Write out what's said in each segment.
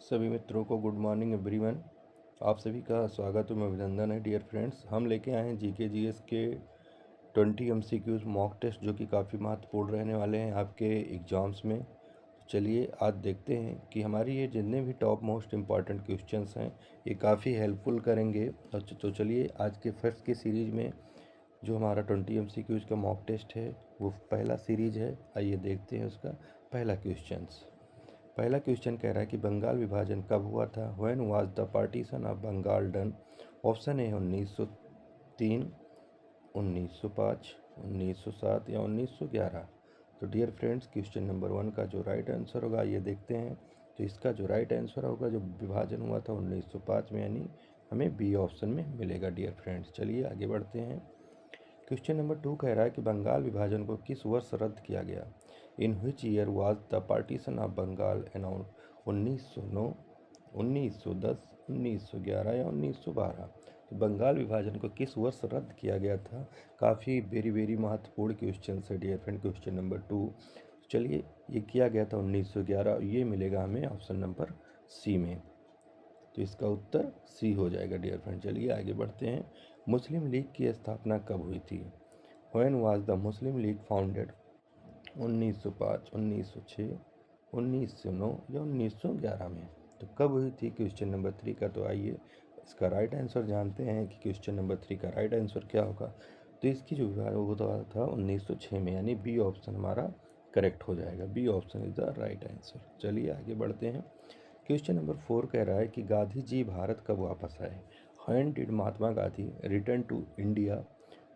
सभी मित्रों को गुड मॉर्निंग एवरीवन। आप सभी का स्वागत एवं अभिनंदन है डियर फ्रेंड्स। हम लेके आए हैं जीके जीएस के 20 एमसीक्यूज मॉक टेस्ट जो कि काफ़ी महत्वपूर्ण रहने वाले हैं आपके एग्ज़ाम्स में। चलिए आज देखते हैं कि हमारी ये जितने भी टॉप मोस्ट इम्पॉर्टेंट क्वेश्चंस हैं ये काफ़ी हेल्पफुल करेंगे। तो चलिए आज के फर्स्ट की सीरीज़ में जो हमारा 20 एमसीक्यूज का मॉक टेस्ट है वो पहला सीरीज है। आइए देखते हैं उसका पहला क्वेश्चन कह रहा है कि बंगाल विभाजन कब हुआ था। When was the partition of Bengal done. Option A 1903, 1905, 1907 या 1911। तो डियर फ्रेंड्स क्वेश्चन नंबर 1 का जो राइट आंसर होगा ये देखते हैं। तो इसका जो राइट आंसर होगा जो विभाजन हुआ था 1905 में, यानी हमें बी ऑप्शन में मिलेगा डियर फ्रेंड्स। चलिए आगे बढ़ते हैं। क्वेश्चन नंबर 2 कह रहा है कि बंगाल विभाजन को किस वर्ष रद्द किया गया। In which year was the partition of Bengal announce. 1909, 1910, 1911 या 1912। तो बंगाल विभाजन को किस वर्ष रद्द किया गया था। काफ़ी वेरी महत्वपूर्ण क्वेश्चन है डियर फ्रेंड। क्वेश्चन नंबर 2 चलिए ये किया गया था 1911। ये मिलेगा हमें ऑप्शन नंबर सी में। तो इसका उत्तर सी हो जाएगा डियर फ्रेंड। चलिए आगे बढ़ते हैं। मुस्लिम लीग की स्थापना कब हुई थी। When was the Muslim league founded. 1905, 1906, 1909 या 1911 में। तो कब हुई थी क्वेश्चन नंबर 3 का। तो आइए इसका राइट आंसर जानते हैं कि क्वेश्चन नंबर 3 का राइट आंसर क्या होगा। तो इसकी जो विभाग होता था 1906 में, यानी बी ऑप्शन हमारा करेक्ट हो जाएगा। B option is the right answer. चलिए आगे बढ़ते हैं। क्वेश्चन नंबर 4 कह रहा है कि गांधी जी भारत कब वापस आए। When did Mahatma Gandhi return to India.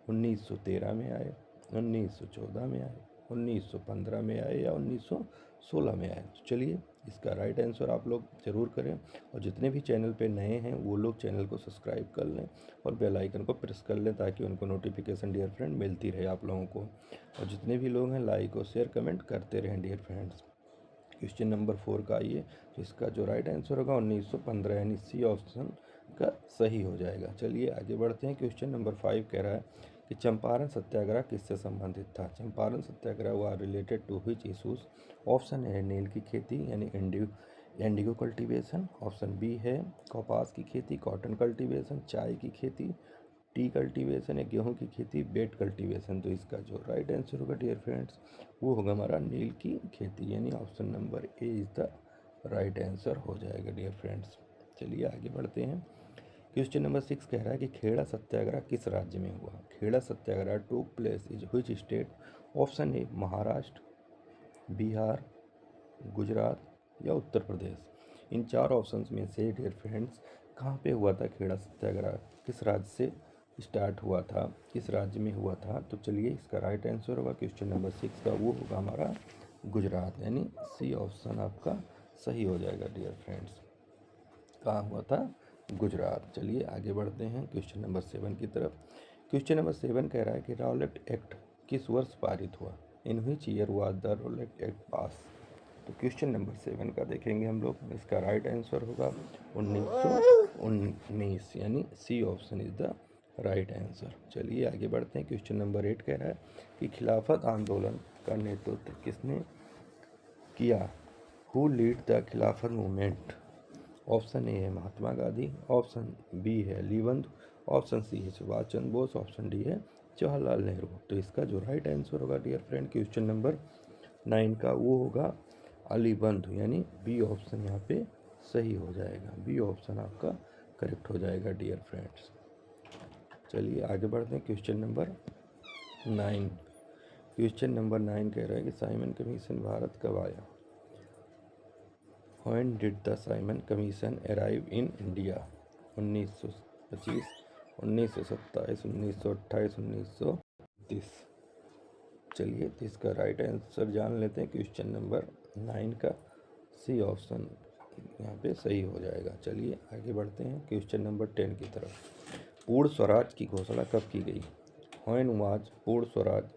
1913 में आए, 1914 में आए, 1915 में आए या 1916 में आए। तो चलिए इसका राइट आंसर आप लोग ज़रूर करें। और जितने भी चैनल पे नए हैं वो लोग चैनल को सब्सक्राइब कर लें और बेल आइकन को प्रेस कर लें ताकि उनको नोटिफिकेशन डियर फ्रेंड मिलती रहे आप लोगों को। और जितने भी लोग हैं लाइक और शेयर कमेंट करते रहें डियर फ्रेंड्स। क्वेश्चन नंबर 4 का आइए। तो इसका जो राइट आंसर होगा 1915, यानी सी ऑप्शन का सही हो जाएगा। चलिए आगे बढ़ते हैं। क्वेश्चन नंबर 5 कह रहा है कि चंपारण सत्याग्रह किससे संबंधित था। चंपारण सत्याग्रह हुआ related to which issues. Option है नील की खेती यानी इंडिगो कल्टीवेशन। ऑप्शन बी है कपास की खेती, कॉटन कल्टीवेशन, चाय की खेती, टी कल्टीवेशन या गेहूं की खेती, बेट कल्टीवेशन। तो इसका जो राइट आंसर होगा डियर फ्रेंड्स वो होगा हमारा नील की खेती, यानी option number A is the right answer हो जाएगा डियर फ्रेंड्स। चलिए आगे बढ़ते हैं। क्वेश्चन नंबर 6 कह रहा है कि खेड़ा सत्याग्रह किस राज्य में हुआ। Kheda Satyagraha took place is which state. Option A Maharashtra, Bihar, Gujarat या उत्तर प्रदेश। इन चार ऑप्शंस में से डियर फ्रेंड्स कहाँ पे हुआ था खेड़ा सत्याग्रह, किस राज्य से स्टार्ट हुआ था, किस राज्य में हुआ था। तो चलिए इसका राइट आंसर होगा क्वेश्चन नंबर 6 का, वो होगा हमारा गुजरात, यानी सी ऑप्शन आपका सही हो जाएगा डियर फ्रेंड्स। कहाँ हुआ था, गुजरात। चलिए आगे बढ़ते हैं क्वेश्चन नंबर 7 की तरफ। क्वेश्चन नंबर 7 कह रहा है कि रॉलेट एक्ट किस वर्ष पारित हुआ। In which year was the Rowlatt Act pass. तो क्वेश्चन नंबर 7 का देखेंगे हम लोग। इसका राइट आंसर होगा 1919, यानी C option is the right answer. चलिए आगे बढ़ते हैं। क्वेश्चन नंबर 8 कह रहा है कि खिलाफत आंदोलन का नेतृत्व किसने किया। हु लीड द खिलाफत मूवमेंट। ऑप्शन ए है महात्मा गांधी, ऑप्शन बी है अली बंधु, ऑप्शन सी है सुभाष चंद्र बोस, ऑप्शन डी है जवाहरलाल नेहरू। तो इसका जो राइट आंसर होगा डियर फ्रेंड क्वेश्चन नंबर 9 का वो होगा अली बंधु, यानी बी ऑप्शन यहाँ पे सही हो जाएगा। बी ऑप्शन आपका करेक्ट हो जाएगा डियर फ्रेंड्स। चलिए आगे बढ़ते हैं। Question number 9। क्वेश्चन नंबर 9 कह रहा है कि साइमन कमीशन भारत कब आया। When did the Simon commission arrive in India. 1925, 1927, 1928, 1930। चलिए तो इसका राइट आंसर जान लेते हैं। क्वेश्चन नंबर 9 का सी ऑप्शन यहाँ पे सही हो जाएगा। चलिए आगे बढ़ते हैं क्वेश्चन नंबर 10 की तरफ। पूर्ण स्वराज की घोषणा कब की गई। व्हेन वाज पूर्ण स्वराज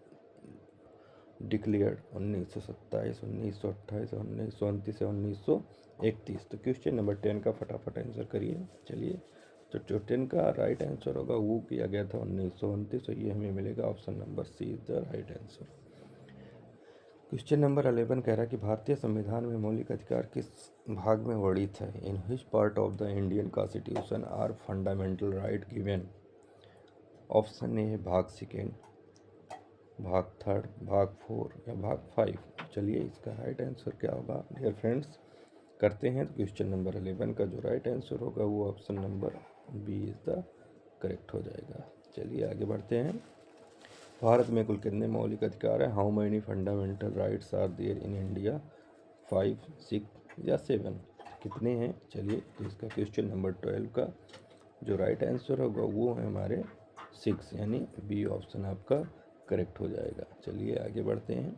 डिक्लेयर्ड। 1927, 1928, 1929 या 1931। तो क्वेश्चन नंबर 10 का फटाफट आंसर करिए। चलिए तो जो 10 का राइट आंसर होगा वो किया गया था 1929, तो ये हमें मिलेगा option number C is the right answer. Question number 11 कह रहा है कि भारतीय संविधान में मौलिक अधिकार किस भाग में वर्णित है? In which part of the Indian constitution are fundamental right given? Option A भाग सेकेंड, भाग थर्ड, भाग 4 या भाग 5। चलिए इसका राइट आंसर क्या होगा डियर फ्रेंड्स, करते हैं। तो क्वेश्चन नंबर 11 का जो राइट आंसर होगा वो option number B is the correct हो जाएगा। चलिए आगे बढ़ते हैं। भारत में कुल कितने मौलिक अधिकार हैं? How many fundamental rights are there in India? 5, 6 या 7? कितने हैं? चलिए तो इसका क्वेश्चन नंबर 12 का जो राइट आंसर होगा वो है हमारे 6, यानी बी ऑप्शन आपका करेक्ट हो जाएगा। चलिए आगे बढ़ते हैं।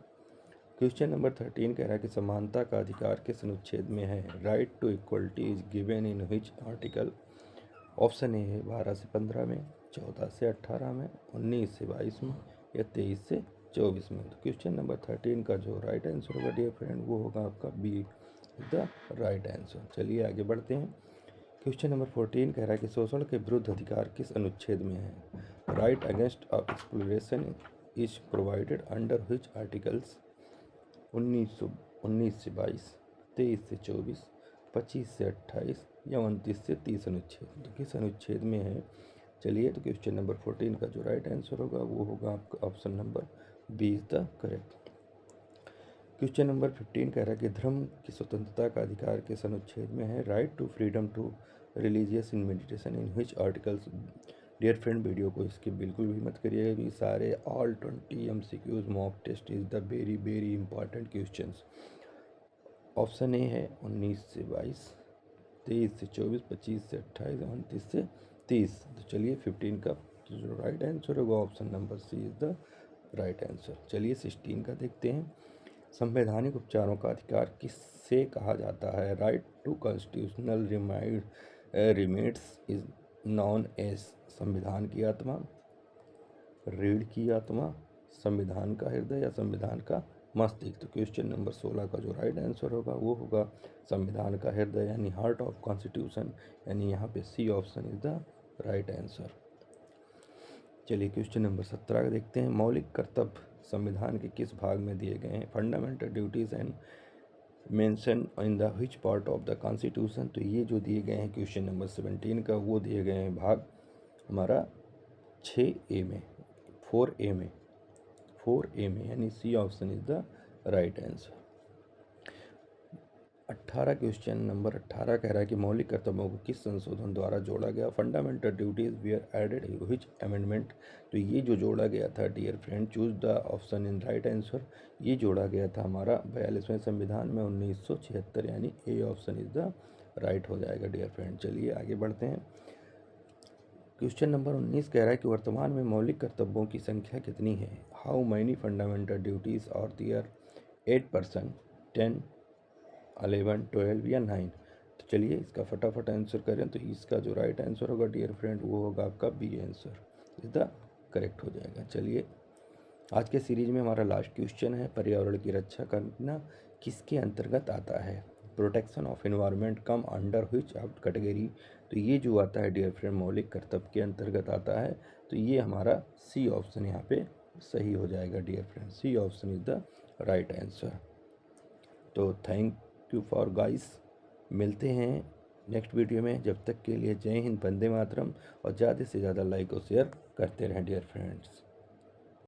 क्वेश्चन नंबर 13 कह रहा है कि समानता का अधिकार किस अनुच्छेद में है? Right to equality is given in which article? Option A है 12 से 15 में, 14 से 18 में, 19 से 22 में या 23 से 24 में। तो क्वेश्चन नंबर 13 का जो राइट आंसर होगा डियर फ्रेंड वो होगा आपका बी द राइट आंसर। चलिए आगे बढ़ते हैं। क्वेश्चन नंबर 14 कह रहा है कि शोषण के विरुद्ध अधिकार किस अनुच्छेद में है? Right against exploration is provided under which articles? 19 से 22, 23 से 24, 25 से 28 या 29 से 30 अनुच्छेद। तो किस अनुच्छेद में है? चलिए तो क्वेश्चन नंबर 14 का जो राइट आंसर होगा वो होगा आपका option number B is the correct. Question number 15 कह रहा है कि धर्म की स्वतंत्रता का अधिकार किस अनुच्छेद में है? Right to freedom to religious in meditation in which articles? Dear friend video को इसकी बिल्कुल भी मत करिएगा क्योंकि सारे all 20 MCQs mock test is the very very important questions. Option A है 19 से 22, 23 से 24, 25 से 28, 29 से 30। तो चलिए 15 का जो राइट आंसर होगा option number C is the right answer. चलिए 16 का देखते हैं। संवैधानिक उपचारों का अधिकार किससे कहा जाता है? Right to constitutional remedies is known as संविधान की आत्मा, रीढ़ की आत्मा, संविधान का हृदय या संविधान का मस्तिष्क? तो क्वेश्चन नंबर 16 का जो राइट आंसर होगा वो होगा संविधान का हृदय यानी हार्ट ऑफ कॉन्स्टिट्यूशन, यानी यहाँ पे C option is the right answer. चलिए क्वेश्चन नंबर 17 का देखते हैं। मौलिक कर्तव्य संविधान के किस भाग में दिए गए हैं? Fundamental duties and mention in the which part of the constitution? तो ये जो दिए गए हैं क्वेश्चन नंबर 17 का वो दिए गए हैं भाग हमारा 6A में, 4A में, 4A में, यानी C option is the right answer. 18 question number 18 कह रहा है कि मौलिक कर्तव्यों को किस संशोधन द्वारा जोड़ा गया? Fundamental duties were added which amendment? तो ये जो जोड़ा गया था dear friend, choose the option in right answer, ये जोड़ा गया था हमारा 42वें संविधान में 1976, यानी A option is the right हो जाएगा डियर फ्रेंड। चलिए आगे बढ़ते हैं। क्वेश्चन नंबर 19 कह रहा है कि वर्तमान में मौलिक कर्तव्यों की संख्या कितनी है? How many fundamental duties are there? 8%, 10, 11, 12 या 9? तो चलिए इसका फटाफट आंसर करें। तो इसका जो राइट आंसर होगा डियर फ्रेंड वो होगा आपका B answer is the correct हो जाएगा। चलिए आज के सीरीज में हमारा लास्ट क्वेश्चन है, पर्यावरण की रक्षा करना किसके अंतर्गत आता है? Protection of environment come under which category? तो ये जो आता है डियर फ्रेंड मौलिक कर्तव्य के अंतर्गत आता है, तो ये हमारा सी ऑप्शन यहाँ पे सही हो जाएगा dear friend. C option is the right answer. तो थैंक यू फॉर गाइस, मिलते हैं नेक्स्ट वीडियो में। जब तक के लिए जय हिंद, वंदे मातरम, और ज़्यादा से ज़्यादा लाइक और शेयर करते रहें डियर फ्रेंड्स।